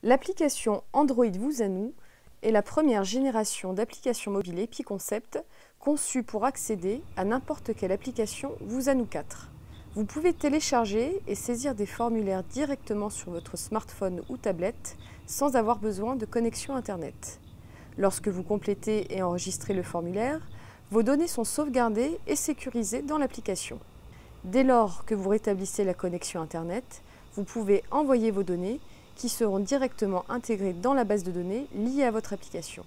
L'application Android Vous@nous est la première génération d'applications mobiles EpiConcept conçue pour accéder à n'importe quelle application Vous@nous 4. Vous pouvez télécharger et saisir des formulaires directement sur votre smartphone ou tablette sans avoir besoin de connexion Internet. Lorsque vous complétez et enregistrez le formulaire, vos données sont sauvegardées et sécurisées dans l'application. Dès lors que vous rétablissez la connexion Internet, vous pouvez envoyer vos données qui seront directement intégrées dans la base de données liée à votre application.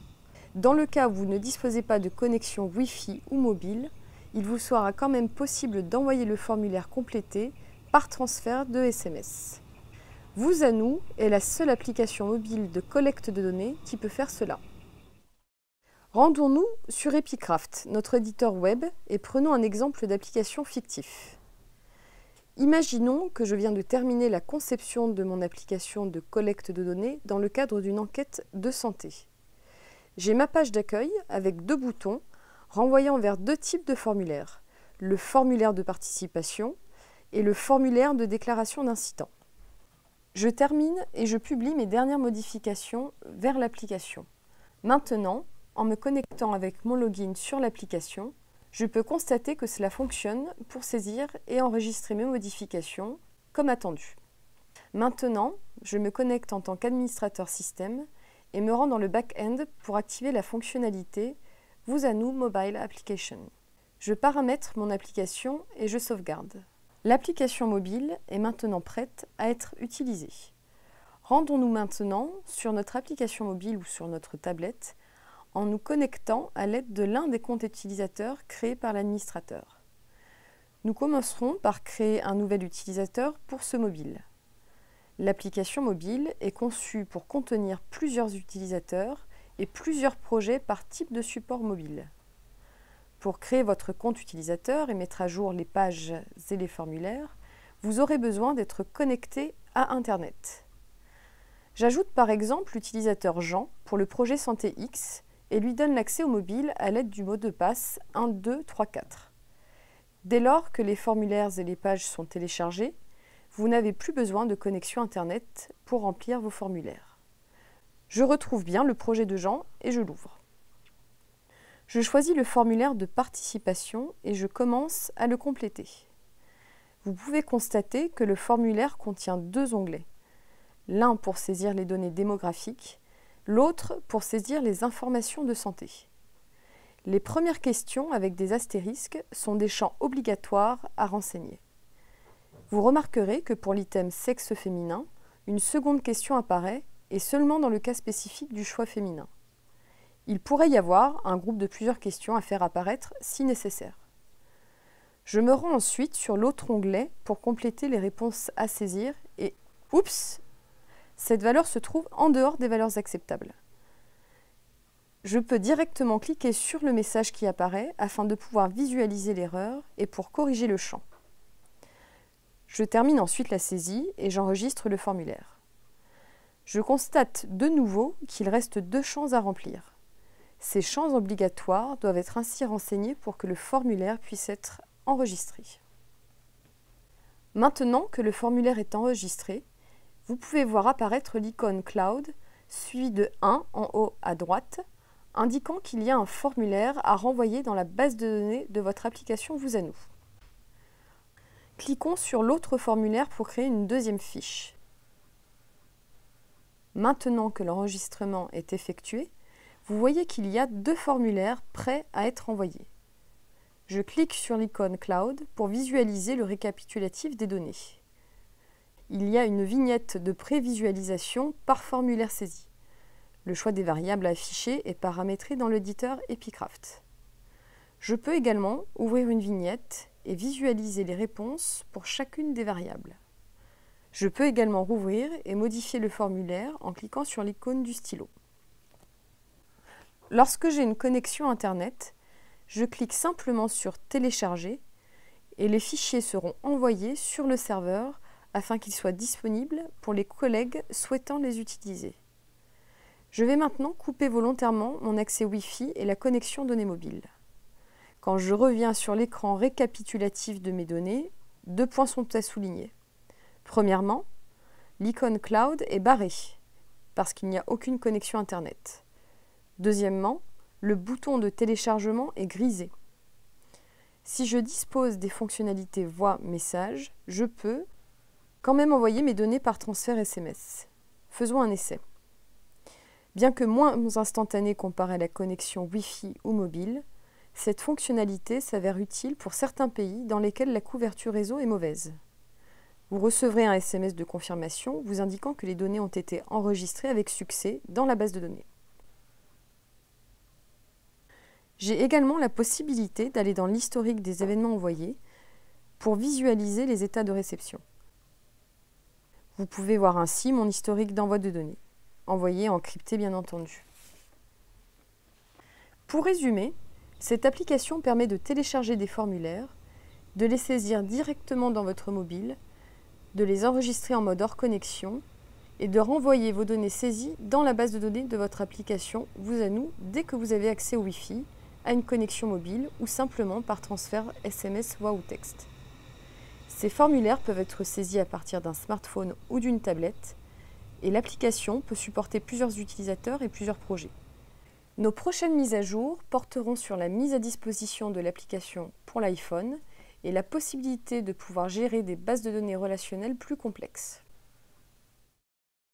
Dans le cas où vous ne disposez pas de connexion Wi-Fi ou mobile, il vous sera quand même possible d'envoyer le formulaire complété par transfert de SMS. Vous@nous est la seule application mobile de collecte de données qui peut faire cela. Rendons-nous sur Epicraft, notre éditeur web, et prenons un exemple d'application fictif. Imaginons que je viens de terminer la conception de mon application de collecte de données dans le cadre d'une enquête de santé. J'ai ma page d'accueil avec deux boutons renvoyant vers deux types de formulaires, le formulaire de participation et le formulaire de déclaration d'incident. Je termine et je publie mes dernières modifications vers l'application. Maintenant, en me connectant avec mon login sur l'application, je peux constater que cela fonctionne pour saisir et enregistrer mes modifications comme attendu. Maintenant, je me connecte en tant qu'administrateur système et me rends dans le back-end pour activer la fonctionnalité Vous@nous Mobile Application. Je paramètre mon application et je sauvegarde. L'application mobile est maintenant prête à être utilisée. Rendons-nous maintenant sur notre application mobile ou sur notre tablette en nous connectant à l'aide de l'un des comptes utilisateurs créés par l'administrateur. Nous commencerons par créer un nouvel utilisateur pour ce mobile. L'application mobile est conçue pour contenir plusieurs utilisateurs et plusieurs projets par type de support mobile. Pour créer votre compte utilisateur et mettre à jour les pages et les formulaires, vous aurez besoin d'être connecté à Internet. J'ajoute par exemple l'utilisateur Jean pour le projet Santé X et lui donne l'accès au mobile à l'aide du mot de passe 1234. Dès lors que les formulaires et les pages sont téléchargés, vous n'avez plus besoin de connexion Internet pour remplir vos formulaires. Je retrouve bien le projet de Jean et je l'ouvre. Je choisis le formulaire de participation et je commence à le compléter. Vous pouvez constater que le formulaire contient deux onglets, l'un pour saisir les données démographiques, l'autre pour saisir les informations de santé. Les premières questions avec des astérisques sont des champs obligatoires à renseigner. Vous remarquerez que pour l'item sexe féminin, une seconde question apparaît et seulement dans le cas spécifique du choix féminin. Il pourrait y avoir un groupe de plusieurs questions à faire apparaître si nécessaire. Je me rends ensuite sur l'autre onglet pour compléter les réponses à saisir et oups! Cette valeur se trouve en dehors des valeurs acceptables. Je peux directement cliquer sur le message qui apparaît afin de pouvoir visualiser l'erreur et pour corriger le champ. Je termine ensuite la saisie et j'enregistre le formulaire. Je constate de nouveau qu'il reste deux champs à remplir. Ces champs obligatoires doivent être ainsi renseignés pour que le formulaire puisse être enregistré. Maintenant que le formulaire est enregistré, vous pouvez voir apparaître l'icône Cloud, suivi de 1 en haut à droite, indiquant qu'il y a un formulaire à renvoyer dans la base de données de votre application Vous@nous. Cliquons sur l'autre formulaire pour créer une deuxième fiche. Maintenant que l'enregistrement est effectué, vous voyez qu'il y a deux formulaires prêts à être envoyés. Je clique sur l'icône Cloud pour visualiser le récapitulatif des données. Il y a une vignette de prévisualisation par formulaire saisi. Le choix des variables à afficher est paramétré dans l'éditeur Epicraft. Je peux également ouvrir une vignette et visualiser les réponses pour chacune des variables. Je peux également rouvrir et modifier le formulaire en cliquant sur l'icône du stylo. Lorsque j'ai une connexion Internet, je clique simplement sur « Télécharger » et les fichiers seront envoyés sur le serveur afin qu'ils soient disponibles pour les collègues souhaitant les utiliser. Je vais maintenant couper volontairement mon accès Wi-Fi et la connexion données mobiles. Quand je reviens sur l'écran récapitulatif de mes données, deux points sont à souligner. Premièrement, l'icône Cloud est barrée parce qu'il n'y a aucune connexion Internet. Deuxièmement, le bouton de téléchargement est grisé. Si je dispose des fonctionnalités voix-message, je peux quand même envoyer mes données par transfert SMS. Faisons un essai. Bien que moins instantanée comparée à la connexion Wi-Fi ou mobile, cette fonctionnalité s'avère utile pour certains pays dans lesquels la couverture réseau est mauvaise. Vous recevrez un SMS de confirmation vous indiquant que les données ont été enregistrées avec succès dans la base de données. J'ai également la possibilité d'aller dans l'historique des événements envoyés pour visualiser les états de réception. Vous pouvez voir ainsi mon historique d'envoi de données, envoyé encrypté bien entendu. Pour résumer, cette application permet de télécharger des formulaires, de les saisir directement dans votre mobile, de les enregistrer en mode hors connexion et de renvoyer vos données saisies dans la base de données de votre application Vous à nous dès que vous avez accès au Wi-Fi, à une connexion mobile ou simplement par transfert SMS, voix ou texte. Ces formulaires peuvent être saisis à partir d'un smartphone ou d'une tablette et l'application peut supporter plusieurs utilisateurs et plusieurs projets. Nos prochaines mises à jour porteront sur la mise à disposition de l'application pour l'iPhone et la possibilité de pouvoir gérer des bases de données relationnelles plus complexes.